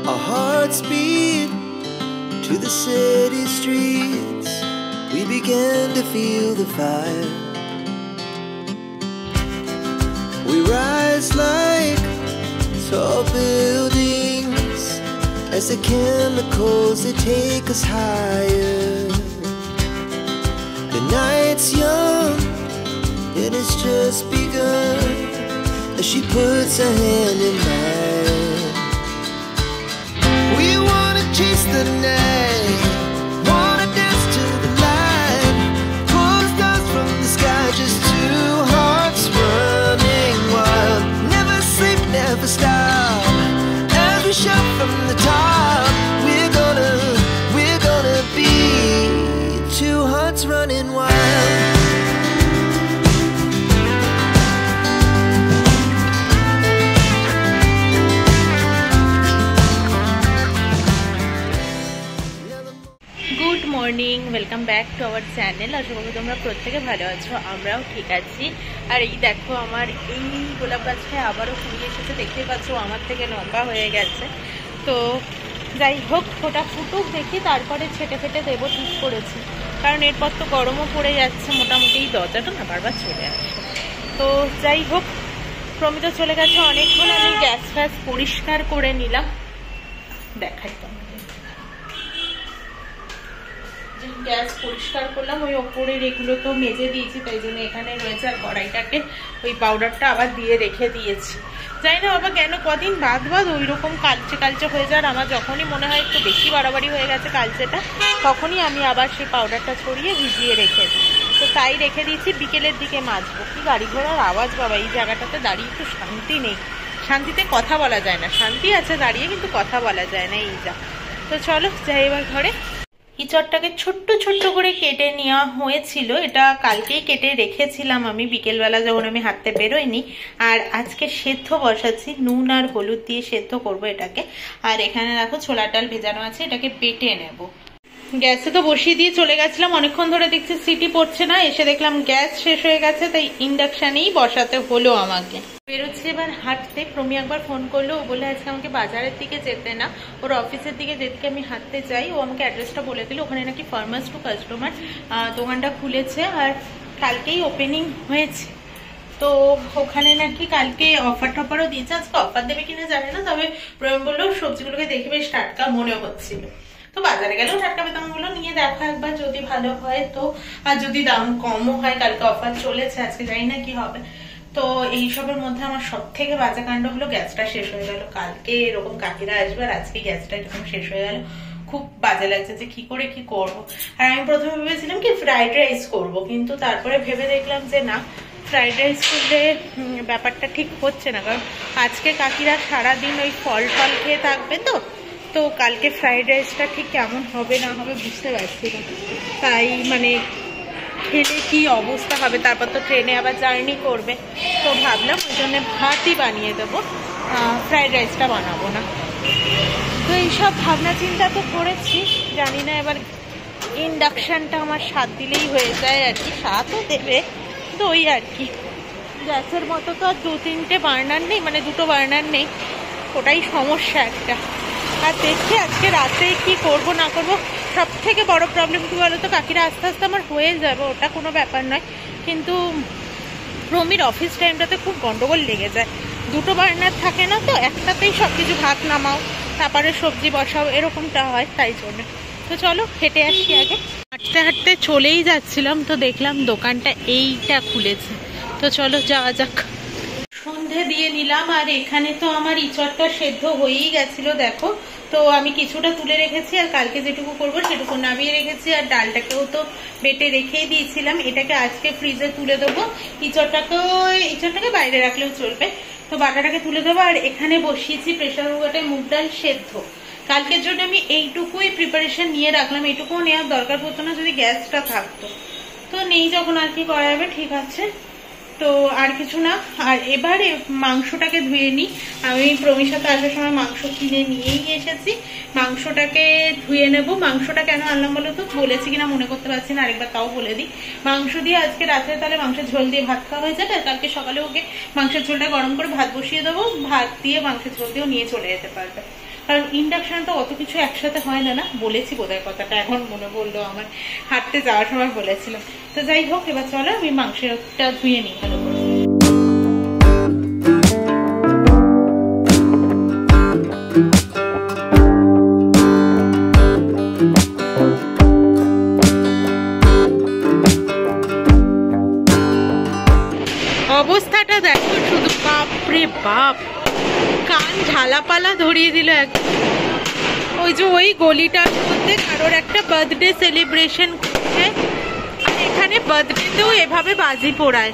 Our hearts beat to the city streets. We began to feel the fire. We rise like tall buildings as the chemicals, they take us higher. The night's young and it's just begun as she puts her hand in mine. We wanna chase the night, wanna dance to the light, pull the stars from the sky, just two hearts running wild. Never sleep, never stop, as we shout from the top. We're gonna be two hearts running wild. Good morning, welcome back to our channel. আশা করি তোমরা প্রত্যেকে ভালো আছো, আমরাও ঠিক আছি। আর এই দেখো আমার এই গোলাপ গাছটায় আবারও ফুল এসেছে, দেখতেই পাচ্ছ আমার থেকে লম্বা হয়ে গেছে। তো যাই হোক, ওটা ফুটুক দেখি, তারপরে ছেটে ফেটে দেবো ঠিক করেছি, কারণ এরপর তো গরমও পড়ে যাচ্ছে মোটামুটি। এই দরজাটা না বারবার চলে আসে। তো যাই হোক, প্রমিত চলে গেছে অনেকক্ষণ, আমি গ্যাস ফ্যাস পরিষ্কার করে নিলাম, দেখাই তো। গ্যাস পরিষ্কার করলাম, ওই ওপরের এগুলো তো মেজে দিয়েছি, তাই জন্য এখানে রয়েছে। আর কড়াইটাকে ওই পাউডারটা আবার দিয়ে রেখে দিয়েছি। জানি না বাবা কেন কদিন বাদ ওই রকম কালচে কালচে হয়ে যায়। আমার যখনই মনে হয় একটু বেশি বাড়াবাড়ি হয়ে গেছে কালচেটা, তখনই আমি আবার সেই পাউডারটা ছড়িয়ে ভিজিয়ে রেখে দিই। তো তাই রেখে দিয়েছি, বিকেলের দিকে মাজবো। কি গাড়ি ঘোড়ার আওয়াজ বাবা, এই জায়গাটাতে দাঁড়িয়ে একটু শান্তি নেই, শান্তিতে কথা বলা যায় না। শান্তি আছে দাঁড়িয়ে, কিন্তু কথা বলা যায় না এই যা। তো চলো যাই এবার ঘরে। ইঁচড়টাকে ছোট্ট ছোট্ট করে কেটে নেওয়া হয়েছিল, এটা কালকেই কেটে রেখেছিলাম আমি বিকেলবেলা যখন আমি হাঁটতে বেরোইনি। আর আজকে সেদ্ধ বসাচ্ছি, নুন আর হলুদ দিয়ে সেদ্ধ করব এটাকে। আর এখানে দেখো ছোলার ডাল ভেজানো আছে, এটাকে বেটে নেব। গ্যাসে তো বসিয়ে দিয়ে চলে গেছিলাম, অনেকক্ষণ ধরে দেখছি সিটি পড়ছে না, এসে দেখলাম গ্যাস শেষ হয়ে গেছে, তাই ইন্ডাকশানেই বসাতে হলো আমাকে। বেরোচ্ছি এবার হাঁটতে। প্রমি একবার ফোন করলো, ও বলে আজকে আমাকে বাজারের দিকে যেতে না, ওর অফিসের দিকে যেতে আমি হাঁটতে যাই। ও আমাকে অ্যাড্রেসটা বলে দিল, ওখানে নাকি ফার্মার্স টু কাস্টমার দোকানটা খুলেছে, আর কালকেই ওপেনিং হয়েছে। তো ওখানে নাকি কালকে অফার টফারও দিয়েছে, আজকে অফার দেবে কিনা জানি না, তবে প্রমি বললো সবজিগুলোকে দেখে বেশ টাটকা মনে হচ্ছিল। তো বাজারে গেলেও টাটকা পেতাম, গুলো নিয়ে দেখা একবার, যদি ভালো হয় তো, আর যদি দাম কমও হয়। কালকে অফার চলেছে, আজকে জানি না কি হবে। তো এইসবের মধ্যে আমার সব থেকে বাজে কাণ্ড হলো গ্যাসটা শেষ হয়ে গেল। কালকে এরকম কাকিরা আসবে, আর আজকে গ্যাসটা এরকম শেষ হয়ে গেল। খুব বাজে লাগছে যে কি করে কি করব। আর আমি প্রথমে ভেবেছিলাম কি ফ্রাইড রাইস করব, কিন্তু তারপরে ভেবে দেখলাম যে না, ফ্রাইড রাইস করলে ব্যাপারটা ঠিক হচ্ছে না, কারণ আজকে কাকিরা সারাদিন ওই ফল ফল খেয়ে থাকবে। তো কালকে ফ্রাইড রাইসটা ঠিক কেমন হবে না হবে বুঝতে পারছি না, তাই মানে খেলে কি অবস্থা হবে। তারপর তো ট্রেনে আবার জার্নি করবে, তো ভাবলাম ওই জন্য ভাতই বানিয়ে দেবো, ফ্রাইড রাইসটা বানাবো না। তো এইসব ভাবনা চিন্তা তো করেছি, জানি না এবার ইন্ডাকশানটা আমার স্বাদ দিলেই হয়ে যায় আর কি, স্বাদও দেবে, তো ওই আর কি। গ্যাসের মতো তো আর তিনটে বার্নার নেই, মানে দুটো বার্নার নেই, ওটাই সমস্যা একটা। আর দেখছি আজকে রাতে কি করব না করব। সব থেকে বড় প্রবলেম কি বলতো, কাকিরা আস্তে আস্তে আমার হয়ে যাবে, ওটা কোনো ব্যাপার নয়, কিন্তু প্রমির অফিস টাইমটাতে খুব গন্ডগোল লেগে যায়। দুটো বার্নার থাকে না, তো একটাতেই সব কিছু ভাত নামাও, তারপরে সবজি বসাও, এরকমটা হয়, তাই জন্য। তো চলো হেঁটে আসি আগে। হাঁটতে হাঁটতে চলেই যাচ্ছিলাম, তো দেখলাম দোকানটা এইটা খুলেছে, তো চলো যাওয়া যাক। সন্ধে দিয়ে নিলাম, আর এখানে তো আমার ইঁচড়টা সেদ্ধ হয়েই গেছিল দেখো। তো আমি কিছুটা তুলে রেখেছি, আর কালকে যেটুকু করবো সেটুকু নামিয়ে রেখেছি। আর ডালটাকেও তো বেটে রেখেই দিয়েছিলাম, এটাকে আজকে ফ্রিজে তুলে দেবো। ইঁচড়টাকে বাইরে রাখলেও চলবে, তো বাটাটাকে তুলে দেবো। আর এখানে বসিয়েছি প্রেসার কুকারে মুগ ডাল সেদ্ধ। কালকের জন্য আমি এইটুকুই প্রিপারেশন নিয়ে রাখলাম, এইটুকুও নেওয়ার দরকার পড়তো না যদি গ্যাসটা থাকতো। তো নেই যখন আর কি করা যাবে, ঠিক আছে, তো আর কিছু না। আর এবারে মাংসটাকে ধুয়ে নিই। আমি প্রমির সাথে আসার সময় মাংস কিনে নিয়েই এসেছি, মাংসটাকে ধুয়ে নেব। মাংসটা কেন আনলাম বলো তো, বলেছি কিনা মনে করতে পারছি না, আরেকবার তাও বলে দিই। মাংস দিয়ে আজকে রাত্রে তাহলে মাংসের ঝোল দিয়ে ভাত খাওয়া হয়ে যাবে, কালকে সকালে ওকে মাংসের ঝোলটা গরম করে ভাত বসিয়ে দেবো, ভাত দিয়ে মাংসের ঝোল দিয়েও নিয়ে চলে যেতে পারবে। কারণ ইন্ডাকশনে তো অত কিছু একসাথে হয় না। না বলেছি বোধহয় কথাটা, এখন মনে পড়লো আমার, হাঁটতে যাওয়ার সময় বলেছিলাম। তো যাই হোক, এবার চলো আমি মাংসটা ধুয়ে নিই ভালো করে। অবস্থাটা দেখো শুধু, বাপরে বাপ, কান ঝালাপালা ধরিয়ে দিল একদম। ওই যে ওই গলিটার মধ্যে কারোর একটা বার্থডে সেলিব্রেশন করছে, আর এখানে বার্থডেতেও এভাবে বাজি পোড়ায়,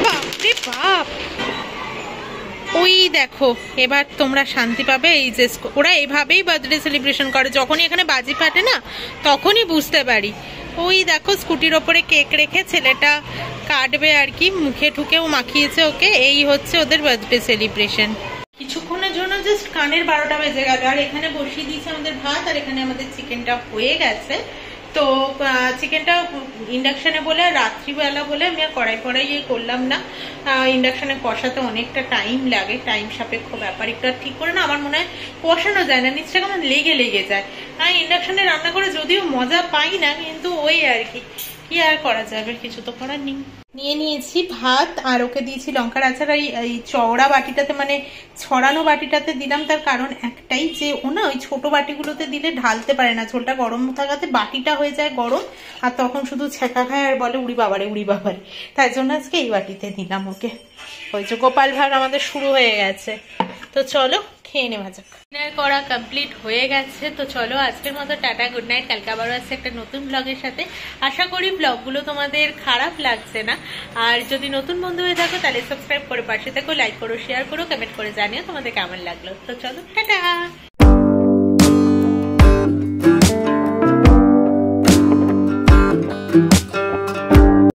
বাপরে বাপ। ওই দেখো, এবার তোমরা শান্তি পাবে। এই যে ওরা এভাবেই বার্থডে সেলিব্রেশন করে, যখনই এখানে বাজি ফাটে না তখনই বুঝতে পারি। ওই দেখো স্কুটির ওপরে কেক রেখে ছেলেটা কাটবে আর কি, মুখে ঠুকেও মাখিয়েছে ওকে। এই হচ্ছে ওদের বার্থডে সেলিব্রেশন। কিছুক্ষণের জন্য জাস্ট কানের 12টা বেজে গেল, আর এখানে বসিয়ে দিয়েছে আমাদের ভাত, আর এখানে আমাদের চিকেনটা হয়ে গেছে। তো চিকেনটা ইন্ডাকশানে বলে, রাত্রিবেলা বলে আমি আর কড়াই করলাম না। ইন্ডাকশানে কষাতে অনেকটা টাইম লাগে, টাইম সাপেক্ষ ব্যাপার। একটু ঠিক করে না আমার মনে হয় কষানো যায় না, নিচটা কেমন লেগে যায়। ইন্ডাকশানে রান্না করে যদিও মজা পাই না, কিন্তু ওই আর কি আর করা যাবে, কিছু তো করার নেই। নিয়ে নিয়েছি ভাত, আর ওকে দিয়েছি লঙ্কার আচার। এই চওড়া বাটিটাতে, মানে ছড়ানো বাটিটাতে দিলাম, তার কারণ একটাই, যে ও না ওই ছোট বাটিগুলোতে দিলে ঢালতে পারে না, ঝোলটা গরম থাকাতে বাটিটা হয়ে যায় গরম, আর তখন শুধু ছেঁকা খায় আর বলে উড়ি বাবারে। তাই জন্য আজকে এই বাটিতে দিলাম ওকে। ওই যে গোপাল ভাগ আমাদের শুরু হয়ে গেছে। তো চলো খেয়ে নেওয়া যাক। ডিনার করা কমপ্লিট হয়ে গেছে। তো চলো আজকের মতো টাটা, গুড নাইট। কালকে আবারও আসছে একটা নতুন ব্লগের সাথে। আশা করি ব্লগগুলো তোমাদের খারাপ লাগছে না, আর যদি নতুন বন্ধু হয়ে থাকো তাহলে সাবস্ক্রাইব করে পাশে থাকো, লাইক করো, শেয়ার করো, কমেন্ট করে জানিও তোমাদের কেমন লাগলো। তো চলো টাটা।